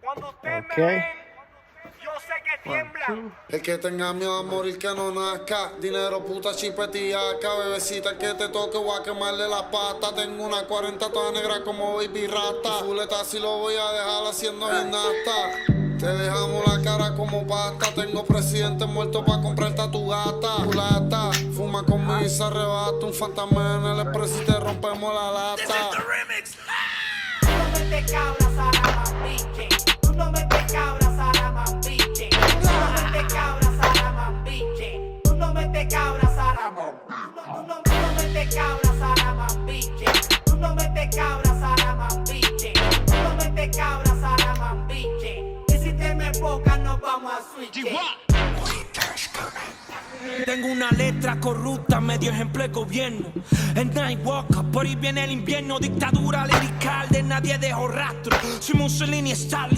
Okay. El que tenga miedo a morir que no nazca. Dinero, puta, chipetiaca. Bebecita, el que te toque voy a quemarle la pata. Tengo una 40 toda negra como Baby Rata. Fuleta si lo voy a dejar haciendo gimnasta. Te dejamos la cara como pasta. Tengo presidente muerto pa' comprarte a tu gata. Culata, fuma conmigo y se arrebata. Un fantasma en el expreso y te rompemos la lata. Tú no metes cabras a la mambiche. Tú no metes cabras a la mambiche. Tú no metes cabras a la mambiche. Tú no metes cabras a la mambiche. Tú no metes cabras a la mambiche. Tú no metes cabras a la mambiche. Tú no metes cabras a la mambiche. Y si te me enfocas nos vamos a switch. Tengo una letra corrupta, medio ejemplo de gobierno. El Nightwalker, por ahí viene el invierno. Dictadura lirical de nadie dejó rastro. Soy Mussolini, Stalin.